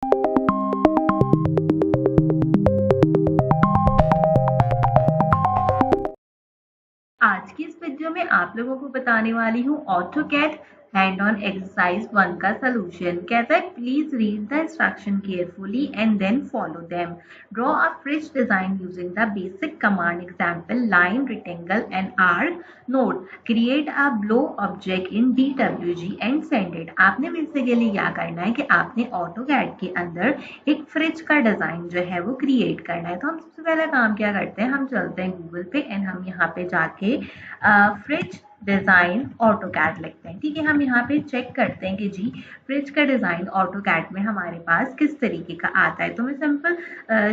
आज की इस वीडियो में आप लोगों को बताने वाली हूँ ऑटोकैड हैंड ऑन एक्सरसाइज 1 का सलूशन। कहता है please read the instruction carefully and then follow them. Draw a frieze design using the basic command example line, rectangle and arc. Note, create a block object in DWG and send it. आपने basically क्या करना है कि आपने AutoCAD के अंदर एक fridge का डिजाइन जो है वो क्रिएट करना है। तो हम सबसे पहला काम क्या करते हैं, हम चलते हैं गूगल पे एंड हम यहाँ पे जाके फ्रिज डिजाइन ऑटोकैड लिखते हैं। ठीक है, हम यहाँ पे चेक करते हैं कि जी फ्रिज का डिजाइन ऑटोकैड में हमारे पास किस तरीके का आता है। तो मैं सिंपल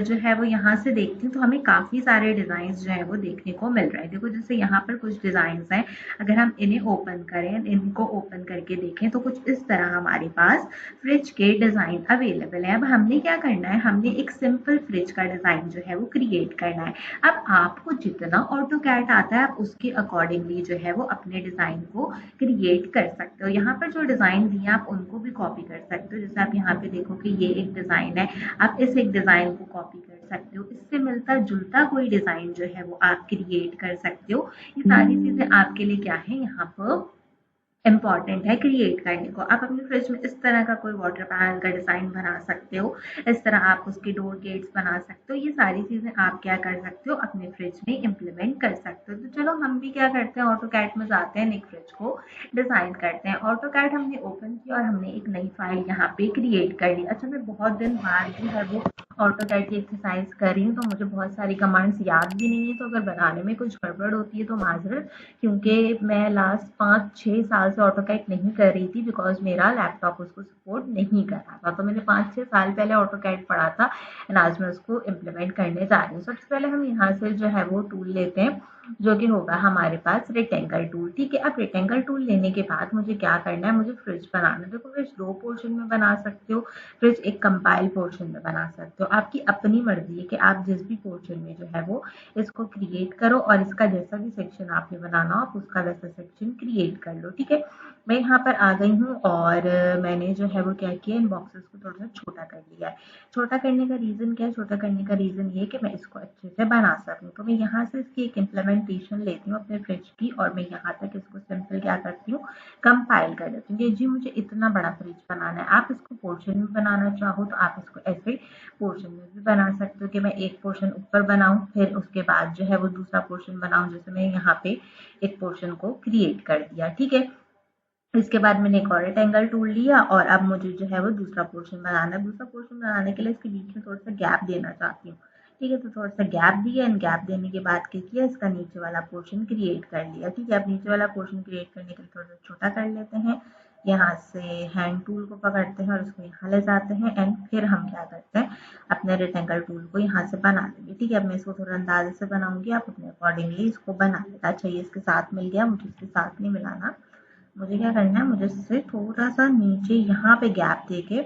जो है वो यहाँ से देखती हूँ तो हमें काफी सारे डिजाइन जो है वो देखने को मिल रहे हैं। देखो जैसे यहाँ पर कुछ डिजाइन हैं, अगर हम इन्हें ओपन करें, इनको ओपन करके देखें तो कुछ इस तरह हमारे पास फ्रिज के डिजाइन अवेलेबल है। अब हमने क्या करना है, हमने एक सिंपल फ्रिज का डिजाइन जो है वो क्रिएट करना है। अब आपको जितना ऑटोकैड आता है आप उसके अकॉर्डिंगली जो है वो अपने डिजाइन को क्रिएट कर सकते हो। यहाँ पर जो डिजाइन दिए आप उनको भी कॉपी कर सकते हो। जैसे आप यहाँ पे देखो कि ये एक डिजाइन है, आप इस एक डिजाइन को कॉपी कर सकते हो। इससे मिलता जुलता कोई डिजाइन जो है वो आप क्रिएट कर सकते हो। ये सारी चीजें आपके लिए क्या है यहाँ पर इम्पॉर्टेंट है क्रिएट करने को। आप अपने फ्रिज में इस तरह का कोई वाटर पैनल का डिजाइन बना सकते हो, इस तरह आप उसके डोर गेट्स बना सकते हो। ये सारी चीजें आप क्या कर सकते हो, अपने फ्रिज में इम्प्लीमेंट कर सकते हो। तो चलो हम भी क्या करते हैं, ऑटोकैड में जाते हैं, एक फ्रिज को डिजाइन करते हैं। ऑटोकैड हमने ओपन किया और हमने एक नई फाइल यहाँ पे क्रिएट कर ली। अच्छा, मैं बहुत दिन बाद जो है वो ऑटोकैड की एक्सरसाइज कर रही हूँ तो मुझे बहुत सारी कमांड्स याद भी नहीं है, तो अगर बनाने में कुछ गड़बड़ होती है तो माजरत, क्योंकि मैं लास्ट 5-6 साल से ऑटोकैड नहीं कर रही थी बिकॉज मेरा लैपटॉप उसको सपोर्ट नहीं कर रहा था। तो मैंने 5-6 साल पहले ऑटोकैड पढ़ा था एंड आज मैं उसको इम्प्लीमेंट करने जा रही हूँ। सबसे पहले हम यहाँ से जो है वो टूल लेते हैं जो कि होगा हमारे पास रेक्टेंगल टूल। ठीक है, अब रेक्टेंगल टूल लेने के बाद मुझे क्या करना है, मुझे फ्रिज बनाना है। देखो फ्रिज 2 पोर्शन में बना सकते हो, फ्रिज एक कंपाइल पोर्शन में बना सकते हो। आपकी अपनी मर्जी है कि आप जिस भी पोर्शन में जो है वो इसको क्रिएट करो और इसका जैसा भी सेक्शन आपने बनाना हो आप उसका वैसा सेक्शन क्रिएट कर लो। ठीक है, मैं यहाँ पर आ गई हूँ और मैंने जो है वो क्या किया, इन बॉक्सेस को थोड़ा सा छोटा कर लिया है। छोटा करने का रीजन क्या है, छोटा करने का रीजन ये कि मैं इसको अच्छे से बना सकूँ। तो मैं यहाँ से इसकी एक इम्प्लीमेंटेशन लेती हूँ अपने फ्रिज की और मैं यहाँ तक इसको सिंपल क्या करती हूँ, कंपाइल कर देती हूँ कि जी मुझे इतना बड़ा फ्रिज बनाना है। आप इसको पोर्शन में बनाना चाहो तो आप इसको ऐसे पोर्शन में भी बना सकते हो कि मैं एक पोर्शन ऊपर बनाऊं फिर उसके बाद जो है वो दूसरा पोर्शन बनाऊं। जैसे मैं यहाँ पे एक पोर्शन को क्रिएट कर दिया। ठीक है, इसके बाद मैंने एक और रेक्टेंगल टूल लिया और अब मुझे जो है वो दूसरा पोर्शन बनाना है। दूसरा पोर्शन बनाने के लिए इसके बीच में थोड़ा सा गैप देना चाहती हूँ। ठीक है, तो थोड़ा सा गैप दिया एंड गैप देने के बाद क्या किया, इसका नीचे वाला पोर्शन क्रिएट कर लिया। ठीक है, अब नीचे वाला पोर्शन क्रिएट करने के लिए थोड़ा सा छोटा कर लेते हैं। यहाँ से हैंड टूल को पकड़ते हैं और उसको यहाँ ले जाते हैं एंड फिर हम क्या करते हैं, अपने रेक्टेंगल टूल को यहाँ से बना लेंगे। ठीक है, अब मैं इसको थोड़ा अंदाजे से बनाऊंगी, आप अपने अकॉर्डिंगली इसको बना लेगा। अच्छा, ये इसके साथ मिल गया, मुझे इसके साथ नहीं मिलाना। मुझे क्या करना है, मुझे इससे थोड़ा सा नीचे यहाँ पे गैप देके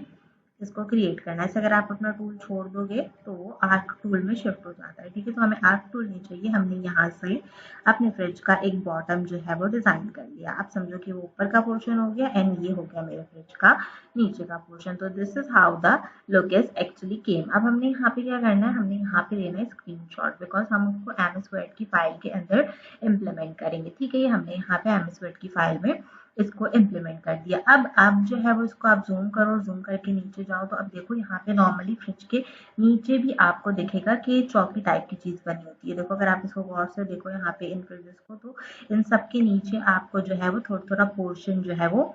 इसको क्रिएट करना है। ऐसे अगर आप अपना टूल छोड़ दोगे तो वो आर्क टूल में शिफ्ट हो जाता है। ठीक है, तो हमें आर्क टूल नहीं चाहिए। हमने यहाँ से अपने फ्रिज का एक बॉटम जो है वो डिजाइन कर लिया। आप समझो कि वो ऊपर का पोर्शन हो गया एंड ये हो गया मेरे फ्रिज का नीचे का पोर्शन। तो this is how the look is actually came. अब हमने यहाँ पे क्या करना है, हमने यहाँ पे लेना है स्क्रीनशॉट बिकॉज हम उसको MS वर्ड की फाइल के अंदर इम्प्लीमेंट करेंगे। ठीक है, ये हमने यहाँ पे MS वर्ड की फाइल में इसको इम्प्लीमेंट कर दिया। अब जो है वो इसको आप जूम करो, जूम करके नीचे जाओ तो अब देखो यहाँ पे नॉर्मली फ्रिज के नीचे भी आपको दिखेगा कि चौकी टाइप की चीज बनी होती है। देखो अगर आप इसको गौर से देखो यहाँ पे इन फ्रिजेस को, तो इन सब के नीचे आपको जो है वो थोड़ा थोड़ा पोर्शन जो है वो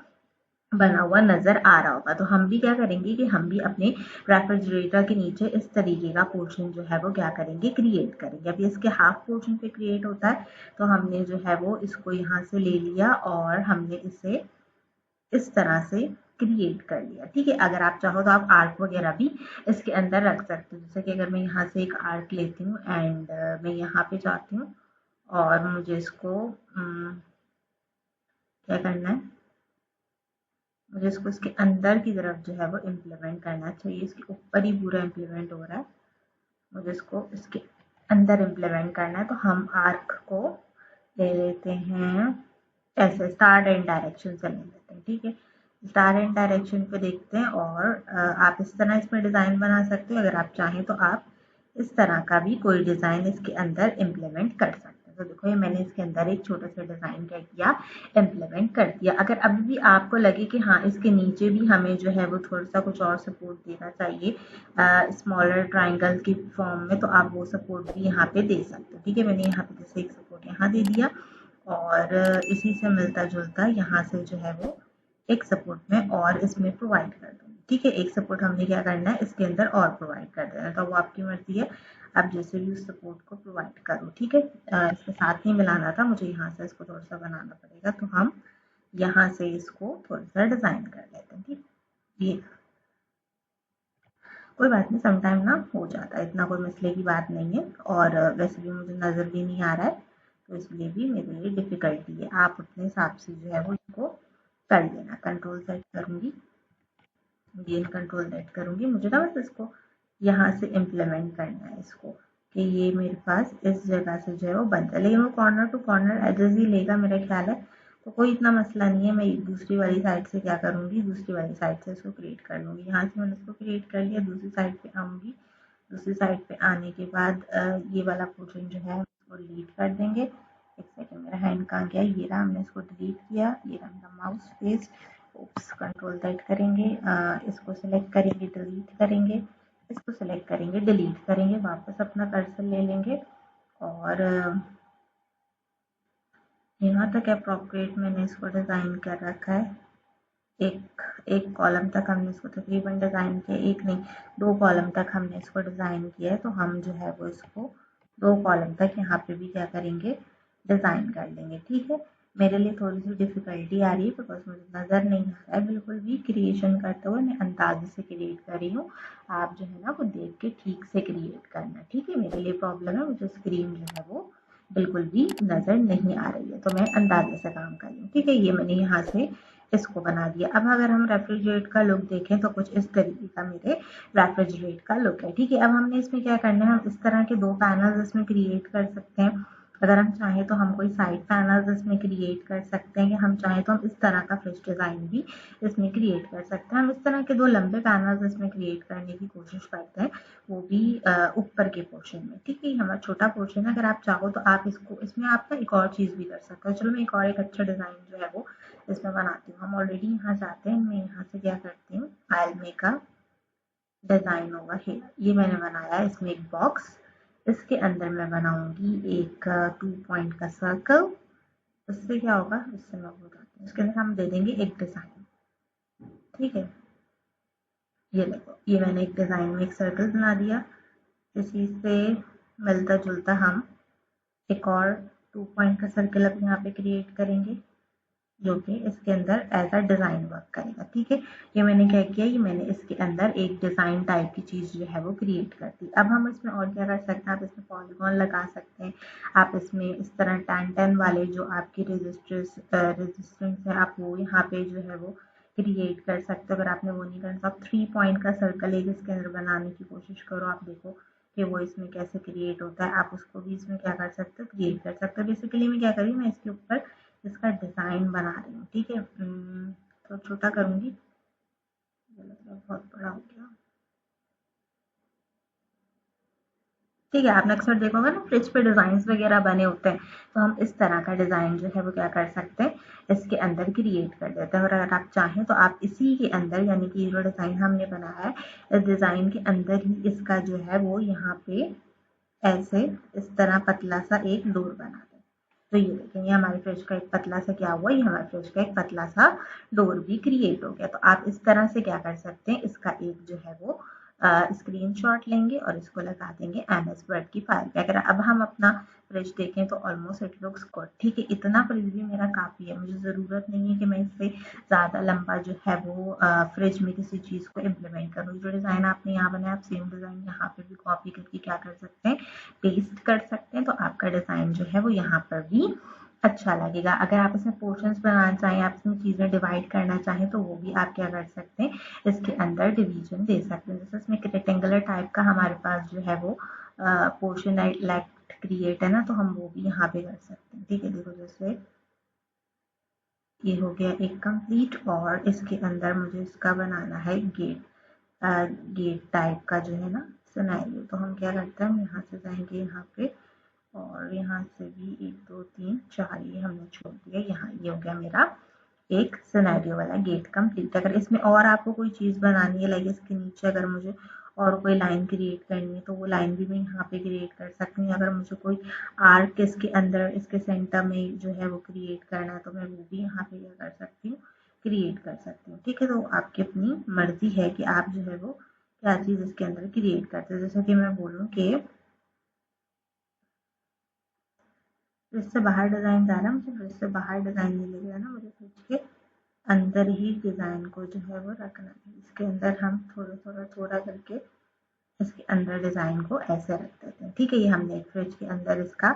बना हुआ नजर आ रहा होगा। तो हम भी क्या करेंगे कि हम भी अपने रेफ्रिजरेटर के नीचे इस तरीके का पोर्शन जो है वो क्या करेंगे, क्रिएट करेंगे। अभी इसके हाफ पोर्शन पे क्रिएट होता है तो हमने जो है वो इसको यहाँ से ले लिया और हमने इसे इस तरह से क्रिएट कर लिया। ठीक है, अगर आप चाहो तो आप आर्क वगैरह भी इसके अंदर रख सकते हो। जैसे कि अगर मैं यहाँ से एक आर्क लेती हूँ एंड मैं यहाँ पे जाती हूँ और मुझे इसको क्या करना है, मुझे इसको इसके अंदर की तरफ जो है वो इम्प्लीमेंट करना चाहिए। इसके ऊपर ही पूरा इम्प्लीमेंट हो रहा है, मुझे इसको इसके अंदर इम्प्लीमेंट करना है। तो हम आर्क को ले लेते हैं ऐसे स्टार एंड डायरेक्शन से ले लेते हैं। ठीक है, स्टार एंड डायरेक्शन पे देखते हैं और आप इस तरह इसमें डिज़ाइन बना सकते हो। अगर आप चाहें तो आप इस तरह का भी कोई डिज़ाइन इसके अंदर इम्प्लीमेंट कर सकते हैं। तो देखो ये मैंने इसके अंदर एक छोटा सा डिज़ाइन क्या किया, इम्प्लीमेंट कर दिया। अगर अभी भी आपको लगे कि हाँ इसके नीचे भी हमें जो है वो थोड़ा सा कुछ और सपोर्ट देना चाहिए स्मॉलर ट्राइंगल की फॉर्म में, तो आप वो सपोर्ट भी यहाँ पे दे सकते हो। ठीक है, मैंने यहाँ पे जैसे एक सपोर्ट यहाँ दे दिया और इसी से मिलता जुलता यहाँ से जो है वो एक सपोर्ट में और इसमें प्रोवाइड कर दूँगी। ठीक है, एक सपोर्ट हमने क्या करना है इसके अंदर और प्रोवाइड कर देना है, तो वो आपकी मर्जी है, आप जैसे भी उस सपोर्ट को प्रोवाइड करो। ठीक है, इसके साथ नहीं मिलाना था मुझे, यहाँ से इसको थोड़ा सा बनाना पड़ेगा, तो हम यहाँ से इसको थोड़ा सा डिज़ाइन कर लेते हैं। ठीक, ये कोई बात नहीं, समटाइम ना हो जाता है, इतना कोई मसले की बात नहीं है। और वैसे भी मुझे नज़र भी नहीं आ रहा है, तो इसलिए भी मेरे लिए डिफ़िकल्टी है। आप अपने हिसाब से जो है वो इसको कर लेना। कंट्रोल सेट करूँगी, गेन कंट्रोल सेट करूँगी, मुझे ना बस इसको यहाँ से इम्प्लीमेंट करना है इसको, कि ये मेरे पास इस जगह से जो है वो बन जाए। लेकिन वो कॉर्नर टू कॉर्नर एजेस ही लेगा मेरा ख्याल है, तो कोई इतना मसला नहीं है। मैं दूसरी वाली साइड से क्या करूँगी, दूसरी वाली साइड से इसको क्रिएट कर लूँगी। यहाँ से मैंने इसको क्रिएट कर लिया, दूसरी साइड पे आऊँगी। दूसरी साइड पे आने के बाद ये वाला पोर्शन जो है उसको डिलीट कर देंगे। एक सेकंड, मेरा हैंड कहाँ गया, ये रहा, हमने इसको डिलीट किया, ये रहा मेरा mouse page. Oops, control that करेंगे, इसको सिलेक्ट करेंगे, डिलीट करेंगे, इसको सिलेक्ट करेंगे, डिलीट करेंगे, वापस अपना कर्सर ले लेंगे और यहाँ तक अप्रोप्रिएट मैंने इसको डिज़ाइन कर रखा है। एक एक कॉलम तक हमने इसको तकरीबन डिज़ाइन किया, एक नहीं 2 कॉलम तक हमने इसको डिज़ाइन किया है, तो हम जो है वो इसको 2 कॉलम तक यहाँ पे भी क्या करेंगे, डिज़ाइन कर लेंगे। ठीक है, मेरे लिए थोड़ी सी डिफ़िकल्टी आ रही है बिकॉज मुझे नज़र नहीं आ रहा है बिल्कुल भी क्रिएशन करते हुए, मैं अंदाजे से क्रिएट कर रही हूँ। आप जो है ना वो देख के ठीक से क्रिएट करना। ठीक है, मेरे लिए प्रॉब्लम है, मुझे स्क्रीन जो है वो बिल्कुल भी नज़र नहीं आ रही है, तो मैं अंदाजे से काम कर रही हूँ। ठीक है, ये मैंने यहाँ से इसको बना दिया। अब अगर हम रेफ्रिजरेट का लुक देखें तो कुछ इस तरीके का मेरे रेफ्रिजरेट का लुक है। ठीक है, अब हमने इसमें क्या करना है, हम इस तरह के 2 पैनल्स इसमें क्रिएट कर सकते हैं। अगर हम चाहें तो हम कोई साइड पैनल्स इसमें क्रिएट कर सकते हैं, या हम चाहें तो हम इस तरह का फ्रिज डिज़ाइन भी इसमें क्रिएट कर सकते हैं। हम इस तरह के 2 लंबे पैनल्स इसमें क्रिएट करने की कोशिश करते हैं, वो भी ऊपर के पोर्शन में। ठीक है, हमारा छोटा पोर्शन है, अगर आप चाहो तो आप इसको इसमें आप ना एक और चीज़ भी कर सकते हो। चलो मैं एक और एक अच्छा डिज़ाइन जो है वो इसमें बनाती हूँ। हम ऑलरेडी यहाँ जाते हैं, मैं यहाँ से क्या करती हूँ, I will make a design over here. ये मैंने बनाया है इसमें एक बॉक्स, इसके अंदर मैं बनाऊंगी एक 2 पॉइंट का सर्कल। इससे क्या होगा, इससे मैं बताती हूँ, इसके अंदर हम दे देंगे एक डिज़ाइन। ठीक है, ये देखो, ये मैंने एक डिज़ाइन में एक सर्कल बना दिया। इसी से मिलता जुलता हम एक और 2 पॉइंट का सर्कल अब यहाँ पे क्रिएट करेंगे, जो कि इसके अंदर एज अ डिज़ाइन वर्क करेगा। ठीक है, ये मैंने क्या किया, ये मैंने इसके अंदर एक डिज़ाइन टाइप की चीज़ जो है वो क्रिएट कर दी। अब हम इसमें और क्या कर सकते हैं, आप इसमें पॉलीगॉन लगा सकते हैं, आप इसमें इस तरह 10-10 वाले जो आपके रेजिस्टेंस है आप वो यहाँ पे जो है वो क्रिएट कर सकते हो। अगर आपने वो नहीं करना तो आप 3 पॉइंट का सर्कल एक इसके अंदर बनाने की कोशिश करो, आप देखो कि वो इसमें कैसे क्रिएट होता है। आप उसको भी इसमें क्या कर सकते हो, क्रिएट कर सकते हो। बेसिकली मैं क्या करी, मैं इसके ऊपर इसका डिज़ाइन बना रही हूँ। ठीक है, तो छोटा करूँगी, मतलब बहुत बड़ा हो गया। ठीक है, आपने अक्सर देखोगे ना फ्रिज पे डिज़ाइन वगैरह बने होते हैं, तो हम इस तरह का डिज़ाइन जो है वो क्या कर सकते हैं, इसके अंदर क्रिएट कर देते हैं। और अगर आप चाहें तो आप इसी के अंदर, यानी कि जो डिज़ाइन हमने बनाया है इस डिज़ाइन के अंदर ही इसका जो है वो यहाँ पे ऐसे इस तरह पतला सा एक डोर बना दें। तो ये देखें, ये हमारे फ्रिज का एक पतला सा क्या हुआ, ये हमारे फ्रिज का एक पतला सा डोर भी क्रिएट हो गया। तो आप इस तरह से क्या कर सकते हैं, इसका एक जो है वो स्क्रीनशॉट लेंगे और इसको लगा देंगे MS वर्ड की फाइल पे। अगर अब हम अपना फ्रिज देखें तो ऑलमोस्ट इट लुक्स गुड। ठीक है, इतना फ्रिज भी मेरा काफ़ी है, मुझे ज़रूरत नहीं है कि मैं इससे ज़्यादा लंबा जो है वो फ्रिज में किसी चीज़ को इम्प्लीमेंट करूँ। जो डिज़ाइन आपने यहाँ बनाया, आप सेम डिज़ाइन यहाँ पे भी कॉपी करके क्या कर सकते हैं, पेस्ट कर सकते हैं, तो आपका डिज़ाइन जो है वो यहाँ पर भी अच्छा लगेगा। अगर आप इसमें पोर्शंस बनाना चाहें, आप इसमें चीज़ें डिवाइड करना चाहें, तो वो भी आप क्या कर सकते हैं, इसके अंदर डिवीजन दे सकते हैं। जैसे इसमें रेक्टेंगुलर टाइप का हमारे पास जो है वो पोर्शन लेफ्ट क्रिएट है ना, तो हम वो भी यहाँ पे कर सकते हैं। ठीक है, देखो जैसे ये हो गया एक कंप्लीट, और इसके अंदर मुझे इसका बनाना है गेट, गेट टाइप का जो है ना सिनेरियो। तो हम क्या करते हैं, हम यहाँ से जाएंगे यहाँ पे, और यहाँ से भी 1 2 3 4 ये हमने छोड़ दिया यहाँ। ये हो गया मेरा एक सिनेरियो वाला गेट कंप्लीट। अगर इसमें और आपको कोई चीज़ बनानी है, लाइक इसके नीचे अगर मुझे और कोई लाइन क्रिएट करनी है तो वो लाइन भी मैं यहाँ पे क्रिएट कर सकती हूँ। अगर मुझे कोई आर्क इसके अंदर इसके सेंटर में जो है वो क्रिएट करना है तो मैं वो भी यहाँ पे क्या कर सकती हूँ, क्रिएट कर सकती हूँ। ठीक है, तो आपकी अपनी मर्जी है कि आप जो है वो क्या चीज़ इसके अंदर क्रिएट करते हैं। जैसे कि मैं बोलूँ कि फ्रिज से बाहर डिज़ाइन जा रहा है, मुझे फ्रिज से बाहर डिज़ाइन नहीं लेके जाना, मुझे फ्रिज के अंदर ही डिज़ाइन को जो है वो रखना है। इसके अंदर हम थोड़ा करके इसके अंदर डिज़ाइन को ऐसे रख देते हैं। ठीक है, ये हमने एक फ्रिज के अंदर इसका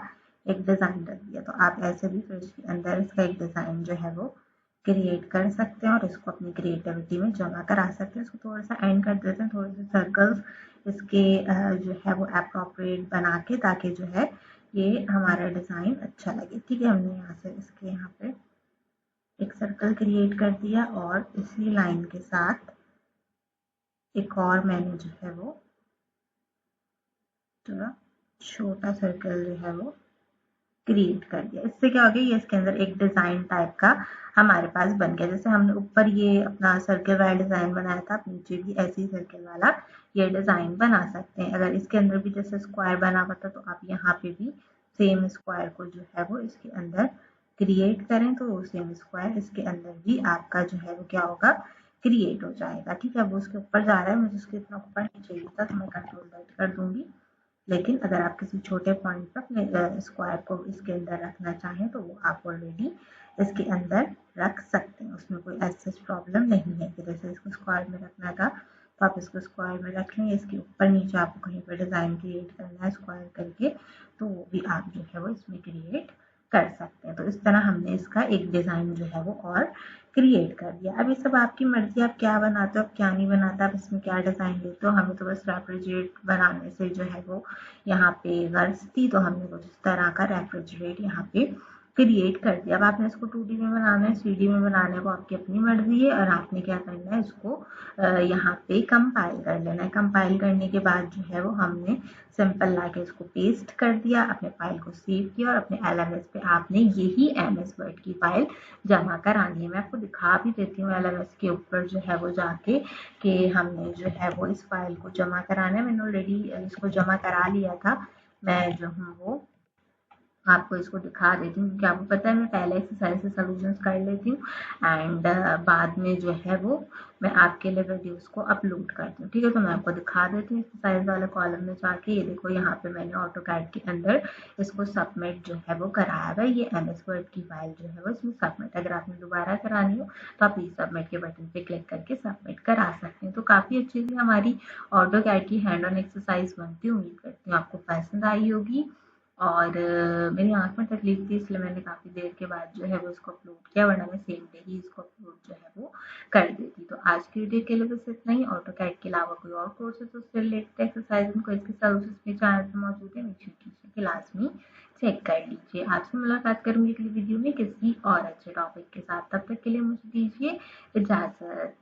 एक डिज़ाइन रख दिया। तो आप ऐसे भी फ्रिज के अंदर इसका एक डिज़ाइन जो है वो क्रिएट कर सकते हैं और इसको अपनी क्रिएटिविटी में जमा करा सकते हैं। इसको थोड़ा सा एंड कर देते हैं, थोड़े से सर्कल्स इसके जो है वो अप्रोप्रिएट बना के, ताकि जो है ये हमारा डिज़ाइन अच्छा लगे। ठीक है, हमने यहाँ से इसके यहाँ पे एक सर्कल क्रिएट कर दिया और इसी लाइन के साथ एक और मैंने जो है वो थोड़ा छोटा सर्कल जो है वो क्रिएट कर दिया। इससे क्या हो गया, ये इसके अंदर एक डिज़ाइन टाइप का हमारे पास बन गया। जैसे हमने ऊपर ये अपना सर्कल वाला डिज़ाइन बनाया था, आप नीचे भी ऐसे ही सर्कल वाला ये डिज़ाइन बना सकते हैं। अगर इसके अंदर भी जैसे स्क्वायर बना हुआ था तो आप यहाँ पे भी सेम स्क्वायर को जो है वो इसके अंदर क्रिएट करें तो वो सेम स्क्वायर इसके अंदर भी आपका जो है वो क्या होगा, क्रिएट हो जाएगा। ठीक है, वो उसके ऊपर जा रहा है, मुझे उसके इतना ऊपर नहीं चाहिए था तो मैं कंट्रोल Z कर दूंगी। लेकिन अगर आप किसी छोटे पॉइंट पर अपने स्क्वायर को इसके अंदर रखना चाहें तो वो आप ऑलरेडी इसके अंदर रख सकते हैं, उसमें कोई ऐसा प्रॉब्लम नहीं है कि जैसे इसको स्क्वायर में रखना था तो आप इसको स्क्वायर में रख लेंगे। इसके ऊपर नीचे आपको कहीं पर डिज़ाइन क्रिएट करना है स्क्वायर करके तो वो भी आप जो है वो इसमें क्रिएट कर सकते हैं। तो इस तरह हमने इसका एक डिज़ाइन जो है वो और क्रिएट कर दिया। अब ये सब आपकी मर्जी, आप क्या बनाते हो, आप क्या नहीं बनाते, आप इसमें क्या डिज़ाइन देते हो। हमें तो बस रेफ्रिजरेट बनाने से जो है वो यहाँ पे गर्ल्स थी तो हमने कुछ इस तरह का रेफ्रिजरेट यहाँ पे क्रिएट कर दिया। अब आपने इसको 2D में बनाना है, 3D में बनाना है, वो आपकी अपनी मर्जी है। और आपने क्या करना है, इसको यहाँ पे कंपाइल कर लेना है। कंपाइल करने के बाद जो है वो हमने सिंपल लाके इसको पेस्ट कर दिया, अपने फाइल को सेव किया और अपने LMS पे आपने यही MS वर्ड की फाइल जमा करानी है। मैं आपको दिखा भी देती हूँ LMS के ऊपर जो है वो जाके कि हमने जो है वो इस फाइल को जमा कराना है। मैंने ऑलरेडी इसको जमा करा लिया था, मैं जो हूँ वो आपको इसको दिखा देती हूँ क्योंकि आपको पता है मैं पहले एक्सरसाइज से सॉल्यूशंस कर लेती हूँ एंड बाद में जो है वो मैं आपके लिए वीडियोस को अपलोड करती हूँ। ठीक है, तो मैं आपको दिखा देती हूँ एक्सरसाइज वाले कॉलम में जाके। ये देखो यहाँ पे मैंने ऑटोकैड के अंदर इसको सबमिट जो है वो कराया हुआ है। ये MS वर्ड की फाइल जो है वो इसमें सबमिट, अगर आपने दोबारा करानी हो तो आप इस सबमिट के बटन पे क्लिक करके सबमिट करा सकते हैं। तो काफ़ी अच्छी सी हमारी ऑटोकैड की हैंड ऑन एक्सरसाइज बनती है। उम्मीद करती हूँ आपको पसंद आई होगी। और मेरी आँख में तकलीफ थी इसलिए मैंने काफ़ी देर के बाद जो है वो इसको अपलोड किया, वरना मैं सेम डे ही इसको अपलोड जो है वो कर देती। तो आज की वीडियो के लिए बस इतना ही। ऑटोकैड के अलावा कोई और कोर्सेज उससे रिलेटेड एक्सरसाइज उनको इसके सॉल्यूशंस मेरे चैनल पर मौजूद है, मेक श्योर कि लाजमी चेक कर लीजिए। आपसे मुलाकात करूंगी अगली वीडियो में किसी और अच्छे टॉपिक के साथ। तब तक के लिए मुझे दीजिए इजाज़त।